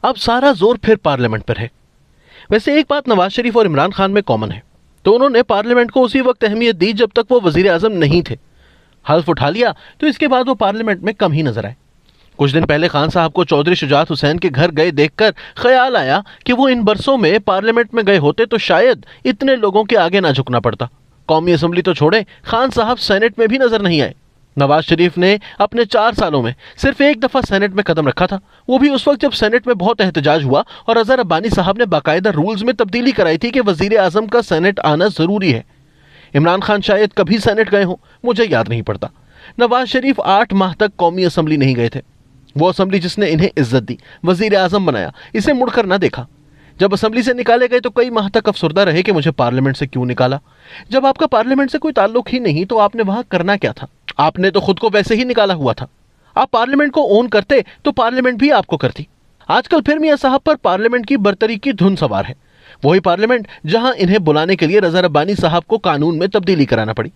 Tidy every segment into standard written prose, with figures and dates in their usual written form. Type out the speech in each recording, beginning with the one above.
अब सारा जोर फिर पार्लियामेंट पर है। वैसे एक बात नवाज शरीफ और इमरान खान में कॉमन है, तो उन्होंने पार्लियामेंट को उसी वक्त अहमियत दी जब तक वो वजीर आजम नहीं थे। हल्फ उठा लिया तो इसके बाद वो पार्लियामेंट में कम ही नजर आए। कुछ दिन पहले खान साहब को चौधरी शुजात हुसैन के घर गए देखकर ख्याल आया कि वो इन बरसों में पार्लियामेंट में गए होते तो शायद इतने लोगों के आगे ना झुकना पड़ता। कौमी असम्बली तो छोड़े, खान साहब सेनेट में भी नजर नहीं आए। नवाज शरीफ ने अपने 4 सालों में सिर्फ एक दफा सेनेट में कदम रखा था, वो भी उस वक्त जब सेनेट में बहुत एहतजाज हुआ और अजहर अब्बानी साहब ने बाकायदा रूल्स में तब्दीली कराई थी कि वजीर आजम का सेनेट आना जरूरी है। इमरान खान शायद कभी सेनेट गए हों, मुझे याद नहीं पड़ता। नवाज शरीफ 8 माह तक कौमी असम्बली नहीं गए थे। वो असम्बली जिसने इन्हें इज्जत दी, वजीर आजम बनाया, इसे मुड़कर ना देखा। जब असम्बली से निकाले गए तो कई माह तक अफसरदा रहे कि मुझे पार्लियामेंट से क्यों निकाला। जब आपका पार्लियामेंट से कोई ताल्लुक ही नहीं तो आपने वहां करना क्या था? आपने तो खुद को वैसे ही निकाला हुआ था। आप पार्लियामेंट को ओन करते तो पार्लियामेंट भी आपको करती। आजकल फिर मियां साहब पर पार्लियामेंट की बर्तरी की धुन सवार है। वही पार्लियामेंट जहां इन्हें बुलाने के लिए रज़ा रब्बानी साहब को कानून में तब्दीली कराना पड़ी।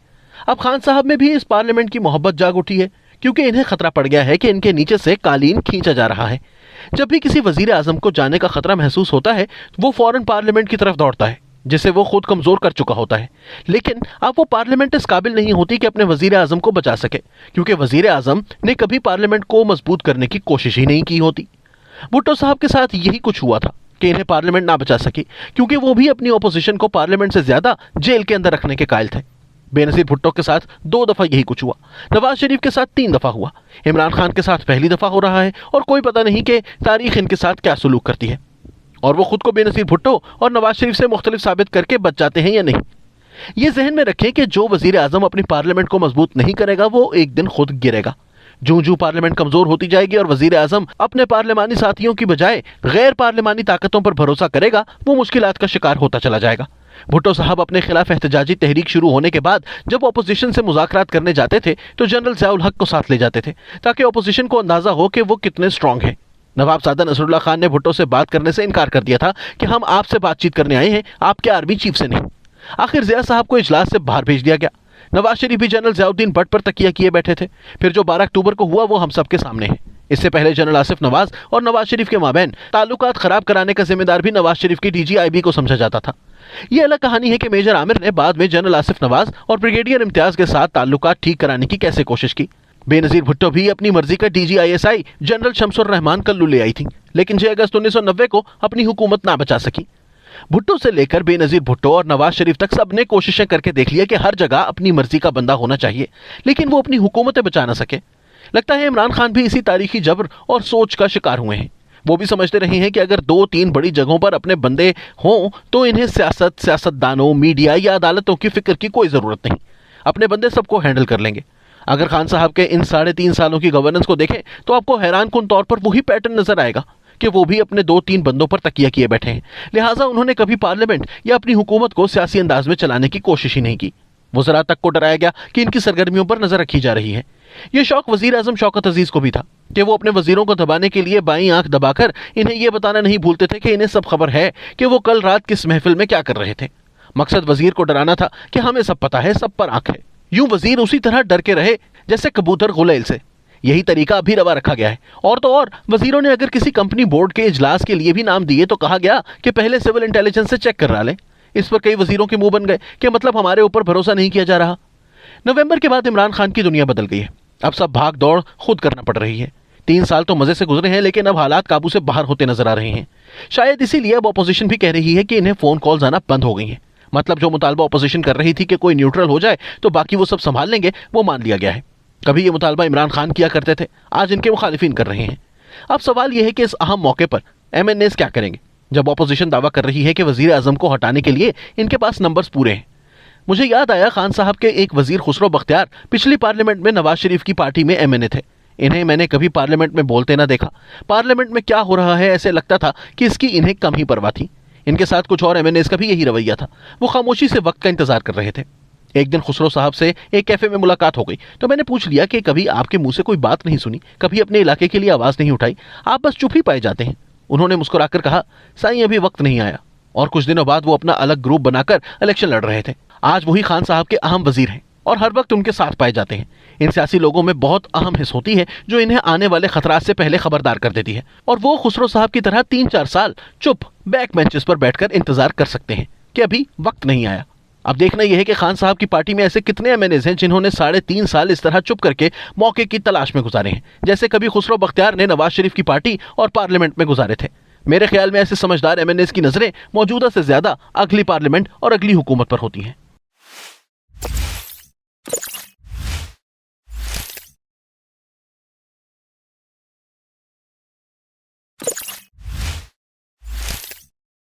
अब खान साहब में भी इस पार्लियामेंट की मोहब्बत जाग उठी है, क्योंकि इन्हें खतरा पड़ गया है कि इनके नीचे से कालीन खींचा जा रहा है। जब भी किसी वजीर आजम को जाने का खतरा महसूस होता है वो फौरन पार्लियामेंट की तरफ दौड़ता है, जिसे वो खुद कमजोर कर चुका होता है। लेकिन अब वो पार्लियामेंट इस काबिल नहीं होती कि अपने वजीर आजम को बचा सके, क्योंकि वजीर आजम ने कभी पार्लियामेंट को मजबूत करने की कोशिश ही नहीं की होती। भुट्टो साहब के साथ यही कुछ हुआ था कि इन्हें पार्लियामेंट ना बचा सकी, क्योंकि वो भी अपनी ऑपोजिशन को पार्लियामेंट से ज्यादा जेल के अंदर रखने के कायल थे। बेनजीर भुट्टो के साथ 2 दफा यही कुछ हुआ, नवाज शरीफ के साथ 3 दफा हुआ, इमरान खान के साथ पहली दफा हो रहा है और कोई पता नहीं कि तारीख इनके साथ क्या सलूक करती है और वो खुद को बेनजीर भुट्टो और नवाज शरीफ से मुख्तलिफ साबित करके बच जाते हैं या नहीं। ये जहन में रखें कि जो वजीर आजम अपनी पार्लियामेंट को मजबूत नहीं करेगा वो एक दिन खुद गिरेगा। जूं पार्लियामेंट कमजोर होती जाएगी और वजीर आजम अपने पार्लियामानी साथियों की बजाय गैर पार्लियामानी ताकतों पर भरोसा करेगा, वो मुश्किलात का शिकार होता चला जाएगा। भुट्टो साहब अपने खिलाफ एहतजाजी तहरीक शुरू होने के बाद जब अपोजिशन से मुज़ाकरात करने जाते थे तो जनरल ज़ियाउल हक को साथ ले जाते थे, ताकि अपोजिशन को अंदाजा हो कि वो कितने स्ट्रांग हैं। नवाबजादा नसरुल्लाह खान ने भुट्टो से बात करने से इनकार कर दिया था कि हम आपसे बातचीत करने आए हैं, आपके आर्मी चीफ से नहीं। आखिर ज़िया साहब को इजलास से बाहर भेज दिया गया। नवाज शरीफ भी जनरल ज़ियाउद्दीन भट्ट पर तकिया किए बैठे थे। फिर जो 12 अक्टूबर को हुआ वो हम सबके सामने है। इससे पहले जनरल आसिफ नवाज और नवाज शरीफ के माबैन ताल्लुकात खराब कराने का जिम्मेदार भी नवाज शरीफ की DGIB को समझा जाता था। यह अलग कहानी है कि मेजर आमिर ने बाद में जनरल आसिफ नवाज और ब्रिगेडियर इम्तियाज के साथ ताल्लुकात ठीक कराने की कैसे कोशिश की। बेनजीर भुट्टो भी अपनी मर्जी का DGISI जनरल शमसुर रहमान कल्लू ले आई थी, लेकिन 6 अगस्त 1990 को अपनी हुकूमत ना बचा सकी। भुट्टो से लेकर बेनजीर भुट्टो और नवाज शरीफ तक सबने कोशिशें करके देख लिया कि हर जगह अपनी मर्जी का बंदा होना चाहिए, लेकिन वो अपनी हुकूमतें बचा ना सके। लगता है इमरान खान भी इसी तारीखी जबर और सोच का शिकार हुए हैं। वो भी समझते रहे हैं कि अगर 2-3 बड़ी जगहों पर अपने बंदे हों तो इन्हें सियासतदानों, मीडिया या अदालतों की फिक्र की कोई ज़रूरत नहीं। अपने बंदे सबको हैंडल कर लेंगे। अगर खान साहब के इन 3.5 सालों की गवर्नेंस को देखें तो आपको हैरान कुन तौर पर वही पैटर्न नजर आएगा कि वो भी अपने 2-3 बंदों पर तकिया किए बैठे हैं। लिहाजा उन्होंने कभी पार्लियामेंट या अपनी हुकूमत को सियासी अंदाज में चलाने की कोशिश ही नहीं की। वज़रा तक को डराया गया कि इनकी सरगर्मियों पर नजर रखी जा रही है। यह शौक वजीर आजम शौकत अजीज को भी था कि वो अपने वजीरों को दबाने के लिए बाईं आंख दबाकर इन्हें यह बताना नहीं भूलते थे कि इन्हें सब खबर है कि वो कल रात किस महफिल में क्या कर रहे थे। मकसद वजीर को डराना था कि हमें सब पता है, सब पर आंख है। यूं वजीर उसी तरह डर के रहे जैसे कबूतर गुलेल से। यही तरीका अभी रवा रखा गया है। और तो और वजीरों ने अगर किसी कंपनी बोर्ड के इजलास के लिए भी नाम दिए तो कहा गया कि पहले सिविल इंटेलिजेंस से चेक करा लें। इस पर कई वजीरों के मुंह बन गए कि मतलब हमारे ऊपर भरोसा नहीं किया जा रहा। नवंबर के बाद इमरान खान की दुनिया बदल गई है। अब सब भाग दौड़ खुद करना पड़ रही है। 3 साल तो मजे से गुजरे हैं, लेकिन अब हालात काबू से बाहर होते नजर आ रहे हैं। शायद इसीलिए अब अपोजिशन भी कह रही है कि इन्हें फोन कॉल्स आना बंद हो गई हैं। मतलब जो मुतालबा अपोजिशन कर रही थी कि कोई न्यूट्रल हो जाए तो बाकी वो सब संभाल लेंगे, वो मान लिया गया है। कभी ये मुतालबा इमरान खान किया करते थे, आज इनके मुखालिफिन कर रहे हैं। अब सवाल यह है कि इस अहम मौके पर MNAs क्या करेंगे जब अपोजिशन दावा कर रही है कि वजीर आजम को हटाने के लिए इनके पास नंबर्स पूरे हैं। मुझे याद आया खान साहब के एक वजीर खुसरो बख्तियार पिछली पार्लियामेंट में नवाज शरीफ की पार्टी में MNA थे। इन्हें मैंने कभी पार्लियामेंट में बोलते ना देखा। पार्लियामेंट में क्या हो रहा है ऐसे लगता था कि इसकी इन्हें कम ही परवाह थी। इनके साथ कुछ और MNAs का भी यही रवैया था। वो खामोशी से वक्त का इंतजार कर रहे थे। एक दिन खुसरो साहब से एक कैफे में मुलाकात हो गई तो मैंने पूछ लिया कि कभी आपके मुंह से कोई बात नहीं सुनी, कभी अपने इलाके के लिए आवाज नहीं उठाई, आप बस चुप ही पाए जाते हैं। उन्होंने मुस्कुराकर कहा, साईं अभी वक्त नहीं आया। और कुछ दिनों बाद वो अपना अलग ग्रुप बनाकर इलेक्शन लड़ रहे थे। आज वही खान साहब के अहम वजीर हैं और हर वक्त उनके साथ पाए जाते हैं। इन सियासी लोगों में बहुत अहम हिस्स होती है जो इन्हें आने वाले खतरात से पहले खबरदार कर देती है, और वो खुसरो साहब की तरह 3-4 साल चुप बैक बेंचेस पर बैठकर इंतजार कर सकते हैं कि अभी वक्त नहीं आया। अब देखना यह है कि खान साहब की पार्टी में ऐसे कितने एमएनएज हैं जिन्होंने 3.5 साल इस तरह चुप करके मौके की तलाश में गुजारे हैं, जैसे कभी खुसरो बख्तियार ने नवाज शरीफ की पार्टी और पार्लियामेंट में गुजारे थे। मेरे ख्याल में ऐसे समझदार एमएनएज की नजरें मौजूदा से ज्यादा अगली पार्लियामेंट और अगली हुकूमत पर होती हैं।